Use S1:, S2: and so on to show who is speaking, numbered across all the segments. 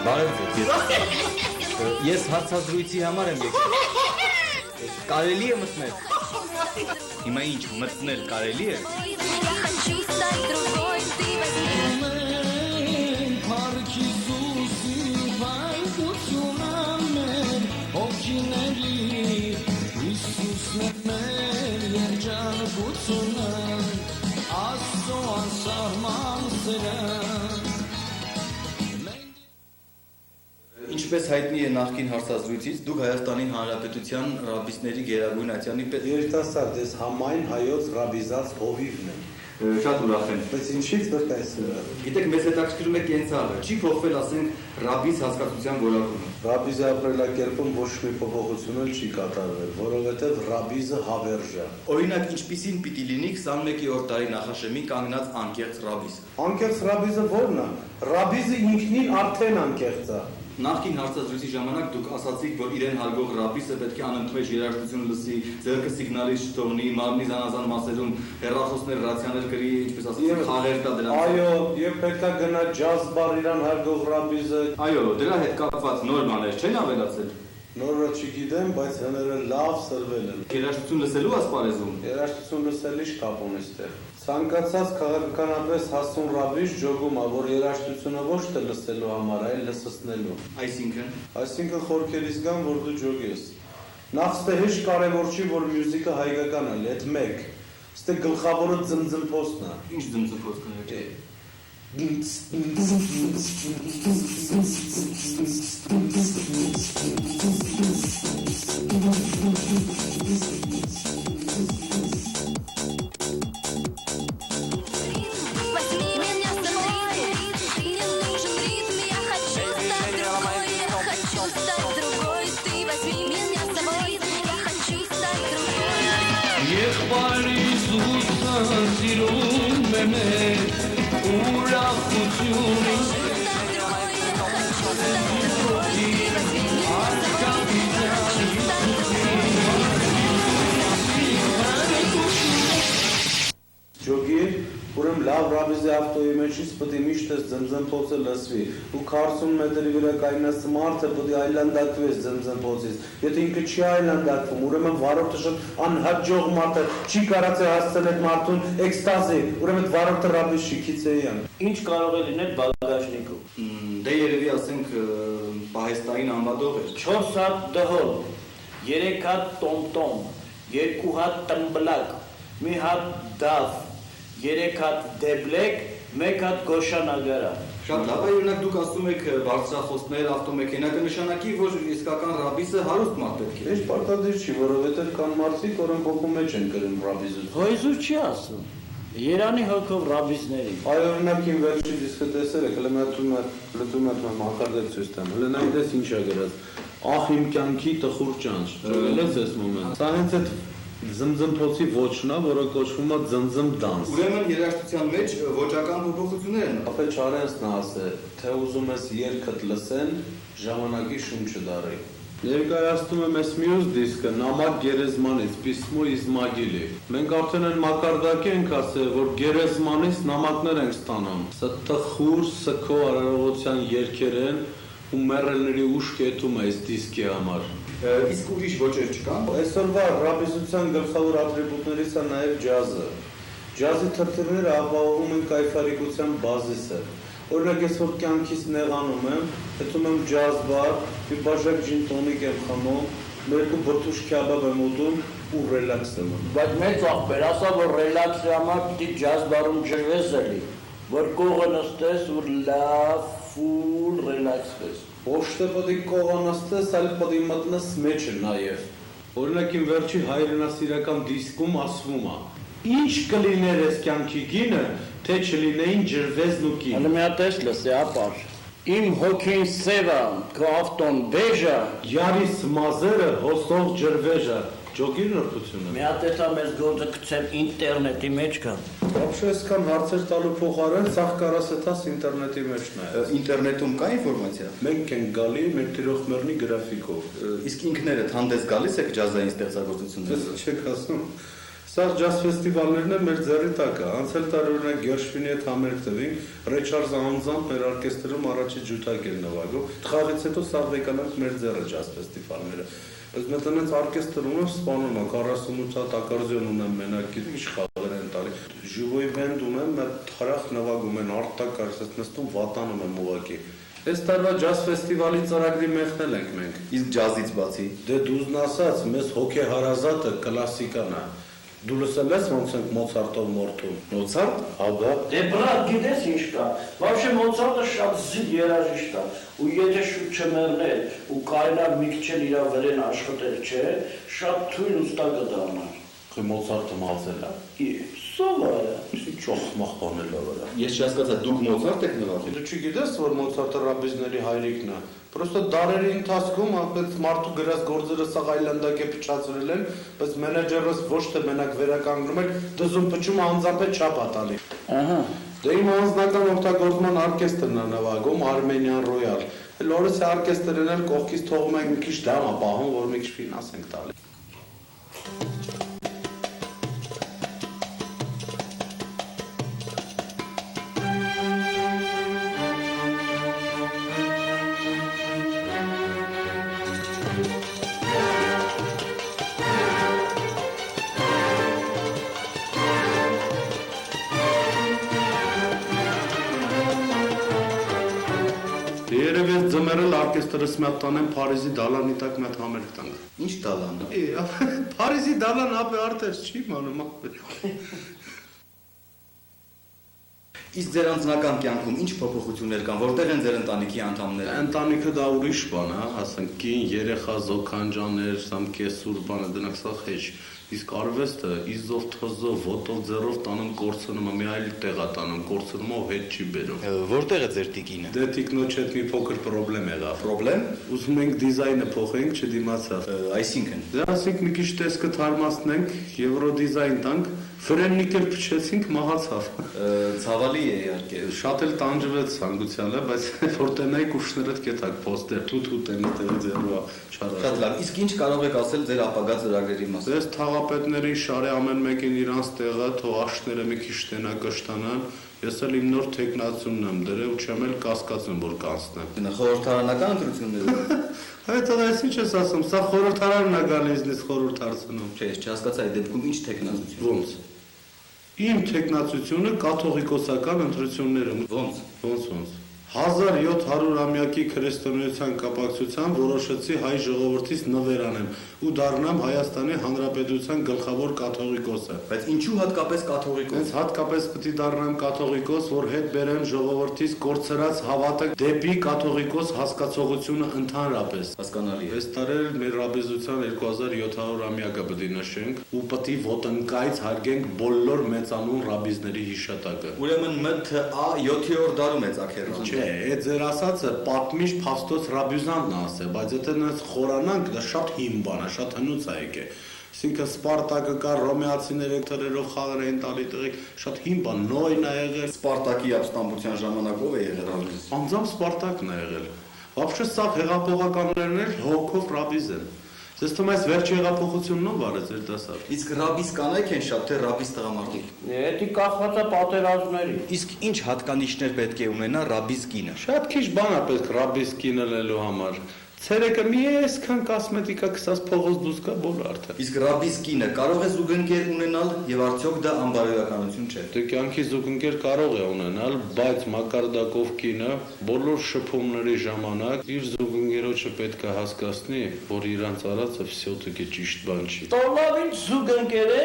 S1: Բարև ձեզ։ Ես հարցազրույցի համար եմ եկել։ Կարելի է մտնել։ Հիմա ինչ, մտնել կարելի է։ Ինչպես հայտնի է նախկին հարցազրույցից, դուք Հայաստանի Հանրապետության ռաբբիների գերագույն ատյանի պետ։
S2: Երիտասարդ ես համայն հայոց ռաբիզած հովիվն եմ։
S1: Շատ ուրախ եմ։
S2: Բայց ինչի՞ց դեռ այսօր։
S1: Գիտեք, մեզ հետաքրքրում է կենցաղը։ Չի փոխվել, ասենք, ռաբբիս հասկացության որակումը։
S2: Ռաբիզի ապրելակերպում ոչ մի փոփոխություն էլ չի կատարվել, որովհետև ռաբիզը հավերժ է։
S1: Օրինակ, ինչպիսին պիտի լինի 21-րդ դարի նախաշեմի կանգնած անկեղծ ռաբբիսը։
S2: Անկեղծ ռաբիզը ո՞րն է։ Ռաբիզը ինքնին արդեն անկեղծ է։
S1: Նախկին հարցազրույցի ժամանակ դուք ասացիք, որ իրեն հարգող ռաբբիսը պետք է անընդմեջ երաժշտություն լսի, ձեռքը սիգնալիст չթողնի, մարմնի զանազան մասերում հեռախոսներ, ռացիաներ գրի, ինչպես ասացիք, խաղեր տա դրանց։
S2: Այո, եւ պետք է գնա ջազ բար իրան հարգող ռաբիզը։
S1: Այո, դրա հետ կապված նոր բաներ չեն ավելացել։
S2: Նորը չգիտեմ, բայց հները լավ սրվել են։
S1: Երաժշտություն լսելու ասպարեզում։
S2: Երաժշտություն լսելի շտապ ունի ստեղ։ Ցանկացած քաղաքականապես հասուն ռաբբիշ ջոգում է, որ երաժշտությունը ոչ թե լսելու համար, այլ լսեցնելու։ Այսինքն խորքերից գան, որ դու ջոգես։ Նախ ստե հեշտ կարևոր չի, որ մյուզիկը հայկական է, այդ մեկ։ Ստե գլխավորը ձմձմփոցն է։
S1: Ինչ ձմձմփոց կա։
S2: Ջոգիր, ուրեմն լավ ռաբիզի ավտոյի մեջից պետք է միշտ ձմձմփոցը լսվի։ Ու 40 մետրի վրա կայնած մարդը պետք է այլանդակվի ձմձմփոցից։ Եթե ինքը չի այլանդակվում, ուրեմն վարորդը շատ անհաջող մարդ է, չի կարողացել հասցնել այդ մարդուն էքստազի, ուրեմն վարորդը ռաբիշի քիցեյան։
S3: Ինչ կարող է լինել բագաժնիկով։
S1: Դե երևի ասենք պահեստային անվադող էր։
S3: 4 հատ դհոլ, 3 հատ տոմտոմ, 2 հատ տմբլակ, մի հատ դավ, 3 հատ դեբլեկ, 1 հատ գոշանագարա։
S1: Շատ լավ է, օրինակ դուք ասում եք բարձրախոսներ, ավտոմեքենա կնշանակի, որ իսկական ռաբիսը հարուստ մարդ պետք է։
S2: Ինչ պարտադիր չի, որովհետև կան մարդիկ, որոնք հոգու մեջ են գրում ռաբիզը։
S3: Հոյզու չի ասում։ Երանի հոգով ռաբիզներին։
S2: Այ օրինակ իմ վերջի դիսկը տեսել եք, լտում եմ մակարդակ ցույց տամ։ Հələ նայ դες ինչ է գրած։ Ախ իմ կյանքի տխուր ճանճ։ Ջոկել ես այս մոմենտ։ Սա հենց այդ ձմձմփոցի ոչն է, որը կոչվում է ձմձմ դանս։
S1: Ուրեմն երաժշտության մեջ ոճական փոփոխություններ են։
S2: Ապա չարենցն ասե, թե ուզում ես երգդ լսեն, ժամանակի շունչը դարի։ Ներկայացնում եմ այս մյուս դիսկը Նամակ Գերեզմանից, Պիսմո Իզմագիլի։ Մենք արդեն այն մակարդակի ենք ասել, որ Գերեզմանից նամակներ ենք ստանում։ Սա տխուր, սքո արարողության երգեր են ու մեռելների ուշ կետում է այս դիսկի համար։
S1: Իսկ ուրիշ ոճեր չկան։
S2: Այսօրվա ռաբիզության գլխավոր ատրիբուտներից է նաև ջազը։ Ջազի թրթուրները ապահովում են կայֆարիկության բազիսը։ Օրինակ ես որ կյանքից նեղանում եմ, հետում եմ ջազ բար, մի բաժակ ջին տոնիկ եմ խմում, երկու բրդուշ քյաբաբ եմ ուտում ու ռելաքս եմ անում։
S3: Բայց մեծ աղբեր, ասա որ ռելաքսի համար պիտի ջազ բարում ջրվես էլի, որ կողը նստես ու լավ ֆուլ ռելաքսվես։
S2: Ոչ թե պետք է կողանաստես, այլ պետք է մտնես մեջը նաև։ Օրինակ իմ վերջի հայրենասիրական դիսկում ասվում է. Ինչ կլիներ այս կյանքի գինը, թե չլինեին ջրվեզն ու կին։
S3: Հələ մի հատ էս լսի ապար։ Իմ հոգին սևա, քո ավտոն բեժա,
S2: Յարիս մազերը հոսող ջրվեժը։ Ջոգիր նրբությունը։
S3: մի հատ էտա մեզ գործը գցեմ ինտերնետի մեջ կան։
S2: Вообще այսքան հարցեր տալու փոխարեն ցախ կարասետաս ինտերնետի մեջն է։
S1: Ինտերնետում կա ինֆորմացիա։
S2: Մենք ենք գալի մեր տիրողմերնի գրաֆիկով։
S1: Իսկ ինքներդ հանդես գալիս եք ջազային ստեղծագործություններով։
S2: Չեք ասում։ Սա ջազ ֆեստիվալներն են մեր ձեռի տակ է։ Անցյալ տարի օրինակ Գերշվինի հետ համերգ տվինք, Ռեչարդը անձամբ մեր օրկեստրում առաջի ջութակ էր նվագում։ Խաղից հետո սաղ եկանանք մեր ձեռը ջազ ֆեստիվալները։ Բայց մենք այնց օրկեստր ունեմ, սպանում եմ 48 հատ ակարդեոն ունեմ մենակ, ինչ խաղեր են տալի։ Ժյուվոյի բենդ ունեմ, մեր թարախ նվագում են, արտակարգ, ասես նստում վատանում եմ ուղակի։ Այս տարվա ջազ ֆեստիվալի ծրագրի մեկնել ենք մենք։
S1: Իսկ ջազից բացի
S2: Դե դուզն ասած, մեզ հոգեհարազատը կլասիկան է։ Դու լսել ես ոնց ենք Մոցարտով մորթում։
S1: Մոցարտ
S2: Ահա։
S3: Դե բրատ, գիտես ինչ կա։ Вообще Մոցարտը շատ զիլ երաժիշտ է։ Ու եթե շուտ չմեռներ ու կարենար մի քիչ էլ իր վրեն աշխատել, չէ, շատ թույլ ուստա կդառնար։
S2: Մոցարտը մազել է։
S3: Սովորը։
S2: Չոխ մախտանել է վրա։
S1: Ես չհասկացա դուք Մոցարտ եք նվագել։
S2: Դու չգիտես, որ Մոցարտը ռաբիզների հայրիկն է։ Պրոստը դարերի ընթացքում ապետ մարդու գրած գործերը սաղ այլանդակ է փչացրել են, բայց մենեջերս ոչ թե մենակ վերականգնում էր, դզում փչում անձամբ է չափ ատալի։
S3: Ահա։
S2: Դե իմ անձնական օգտագործման օրկեստրն է նվագում Armenian Royal։ Լորեսի օրկեստրն էլ կողքից թողում ենք մի քիչ դամ է պահում, որ մի քիչ ֆինանս ենք տալի։ Երևի ես ձմեռել օրկեստրս մի հատ տանեմ Փարիզի դալանի տակ մի հատ համերգ տանք։
S1: Ինչ տալան։
S2: Փարիզի դալան ապե արդես չի մանում ապե։
S1: Իսկ ձեր անձնական կյանքում ինչ փոփոխություններ կան, որտեղ են ձեր ընտանիքի անդամները։
S2: Ընտանիքը դա ուրիշ բան է, ասենք կին, երեխա, զոքանջաներ, սամ կեսուր բանը դրանք սա խեչ։ Իսկ արվեստը իզով թոզով, ոտով ձեռով տանում կորցնում, մի այլ տեղ է տանում, կորցնումով հետ չի բերում։
S1: Որտեղ է ձեր տիկինը։
S2: Դե տիկնոջ հետ մի փոքր խնդրեմ եղավ։
S1: Պրոբլեմ։
S2: Ուզում ենք դիզայնը փոխենք, չդիմացավ։
S1: Այսինքն
S2: Դե ասենք մի քիչ տեսքը թարմացնենք, եվրո դիզայն տանք, ֆրեննիկ էլ փչեցինք, մահացավ։
S1: ցավալի է իհարկե։
S2: Շատ էլ տանջվեց ցանկությանը, բայց որ տնայք ուշներդ կետակ պոստեր, թութ տենի տեղի ձեռուա չարած։
S1: Շատ լավ։ Իսկ ինչ կարող եք ասել ձեր ապագա ծրագրերի մասին։
S2: Ես թաղապետներին շարի ամեն մեկին իրանց տեղը, թող աշները մի քիչ տենա կշտանան։ Ես էլ իմ նոր տեխնացիոնն եմ դրել ու չեմ էլ կասկածում որ կանցնեմ։
S1: Խորհրդարանական ընտրությունները։
S2: Այդ այս ինչ ես ասում, սա խորհրդարանն է գալիս ինձ խորհուրդ հարցնում։
S1: Չէ, ես չհասկացա այդ դեպքում ինչ տեխնացություն։
S2: Ոնց։ Իմ տեխնացիությունը կաթողիկոսական ընտրությունները։
S1: Ոնց։
S2: 1700-ամյակի քրիստոնեության կապակցությամբ որոշեցի հայ ժողովրդից նվեր անեմ ու դառնամ Հայաստանի Հանրապետության գլխավոր կաթողիկոսը։
S1: Բայց ինչու հատկապես կաթողիկոս։
S2: Հենց հատկապես պետք է դառնամ կաթողիկոս, որ հետ բերեմ ժողովրդից կորցրած հավատը դեպի կաթողիկոս հասկացողությունը ընդհանրապես։
S1: Հասկանալի է։
S2: Այս տարի մեր ռաբիզության 2700-ամյակը պետք է նշենք ու պետք է ոտնկայից հարգենք բոլոր մեծանուն ռաբիզների հիշատակը։
S1: Ուրեմն ՄԹԱ 7-րդ դարում է ցակերան։
S2: Չէ, այդ ձեր ասածը պատմիչ Փաստոց Ռաբյուզանն է ասել, բայց եթե նայած խորանանք, դա շատ հին բան է, շատ հնուց է եկել։ Այսինքն Սպարտակը կար, ռոմեացիները թրերով խաղեր էին տալի տղեկ, շատ հին բան, նոյն է եղել։
S1: Սպարտակի ապստամբության ժամանակով է եղել ռաբիզ։
S2: Անձամբ Սպարտակն է եղել։ Вообще սա հեղափոխականներն էլ հոգով ռաբիզ են։ Ձեզ թվում է այս վերջի հեղափոխությունն ով արեց ձեր դասավ։
S1: Իսկ ռաբիս կանայք են շատ թե ռաբիս տղամարդիկ։
S3: Դա կախված է պատերազմների։
S1: Իսկ ինչ հատկանիշներ պետք է ունենա ռաբիս կինը։
S2: Շատ քիչ բան է պետք ռաբիս կինելու համար։ Ցերեկը մի այսքան կոսմետիկա կսած փողոց դուրս գա բոլոր արդեն։
S1: Իսկ ռաբիս կինը կարող է զուգընկեր ունենալ եւ արդյոք դա անբարոյականություն չէ։
S2: Դե կյանքի զուգընկեր կարող է ունենալ, բայց մակարդակով կինը բոլոր շփումների ժամանակ իր զուգընկերոջը պետք է հասկացնի, որ իրանց արածը всё-таки ճիշտ բան չի։
S3: Տոլավին զուգընկեր է։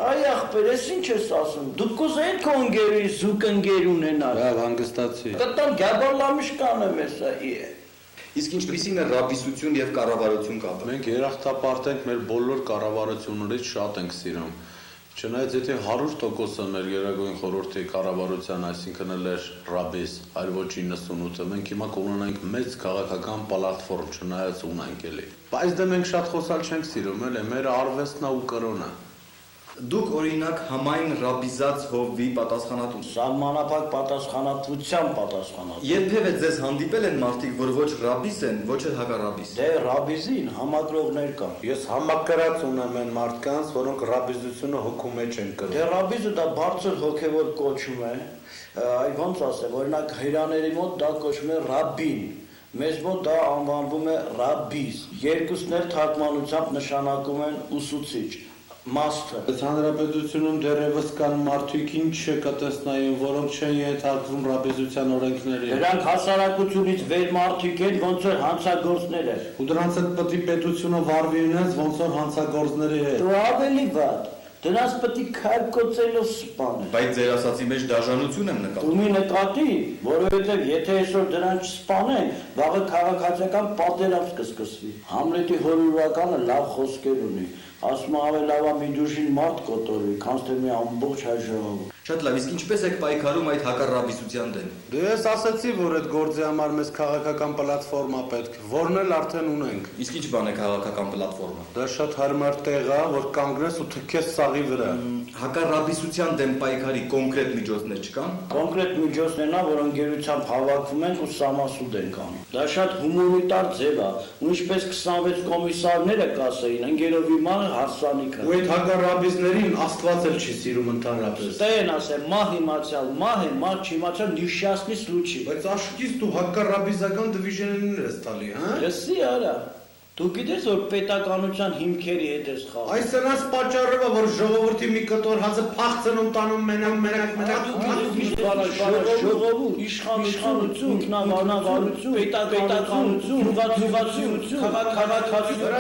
S3: Այ ախպեր, ես ինչ ես ասում։ Դուք կուզեիք քո ընկերի զուգընկեր ունենալ։
S2: Լավ, հանգստացի։
S3: Կտամ գաբալամիշկանը մեսա է։
S1: Իսկ ինչպիսին է ռաբիսություն եւ կառավարություն կապը։
S2: Մենք երախտապարտ մեր բոլոր կառավարություններից շատ ենք սիրում։ Չնայած եթե 100%-ը մեր Գերագույն խորհրդի կառավարության, այսինքն էլ էր ռաբիս, այլ ոչ 98-ը, մենք հիմա կունենանք մեծ քաղաքական պլատֆորմ, չնայած ունենք էլի։ Բայց դե մենք շատ խոսալ չենք սիրում, էլի, մեր արվեստն ու կրոնը։
S1: Դուք օրինակ համայն ռաբիզած հովվի պատասխանատու։
S3: Սահմանափակ պատասխանատվության պատասխանատու։
S1: Երբևէ ձեզ հանդիպել են մարդիկ, որ ոչ ռաբիս են, ոչ էլ հակառաբիս։
S3: Դե ռաբիզին համակրողներ կան։
S2: Ես համակրած ունեմ այն մարդկանց, որոնք ռաբիզությունը հոգու մեջ են կրում։
S3: Դե ռաբիզը դա բարձր հոգևոր կոչում է, այ ոնց ասեմ, օրինակ հերաների մոտ դա կոչվում է ռաբին, մեզ մոտ դա անվանվում է ռաբիզ։ Երկուսն էլ թարգմանությամբ նշանակում են ուսուցիչ, master։
S2: Այս հանրապետությունում դեռևս կան մարդիկ, ինչ կտեսնային, որոնք չեն ենթարկվում ռաբիզության օրենքներին։
S3: Դրանք հասարակությունից վեր մարդիկ են, ոնց որ հանցագործներ են։
S2: Ու դրանց հետ պետք է պետությունը վարվի իրենց ոնց որ հանցագործների հետ։
S3: Դու ավելի վատ։ Դրանց պետք է քարկոծելով սպանել։
S1: Բայց ձեր ասացի մեջ դաժանություն եմ նկատում։
S3: Ու մի նկատի, որովհետև եթե այսօր դրանք չսպանեն, վաղը քաղաքացիական պատերազմ կսկսվի։ Համլետի հորինականը լավ խոսքեր ունի։ Ասում ավելի լավ է մի դուժին մարդ կոտորվի, քան թե մի ամբողջ հայ ժողով։
S1: Շատ լավ, իսկ ինչպես եք պայքարում այդ հակառաբիսության դեմ։
S2: Դե ես ասացի, որ այդ գործի համար մեզ քաղաքական պլատֆորմա պետք, որն էլ արդեն ունենք։
S1: Իսկ ինչ բան է քաղաքական պլատֆորմա։
S2: Դա շատ հարմար տեղ է, որ կանգնես ու թքես սաղի վրա։
S1: Հակառաբիսության դեմ պայքարի կոնկրետ միջոցներ չկան։
S3: Կոնկրետ միջոցներն է, որոնք գերությամբ հավաքվում են ու սամասուդ են կանում։ Դա շատ հումանիտար ձև է, ու ինչպես 26 կոմիսարները կասեին, ընկերովի ման հարսանիքը։
S2: Ու այդ հակառաբիզներին Աստված էլ չի սիրում ընդհանրապես։
S3: Ստեն ասեմ, մահ իմացյալ, մահ չիմացյալ նիշյասնի случай։
S2: Բայց աշկից դու հակառաբիզական դիվիժններ ես տալի, հա։
S3: Լսի արա։ Դու գիտես որ պետականության հիմքերի հետ ես խաղում։
S2: Այս նրանց պատճառը է, որ ժողովրդի մի կտոր հացը փախցնում տանում մենակ
S3: ժողովուրդ, իշխանություն, ինքնավարություն, պետականություն, ուղղվածություն, քաղաքացիություն,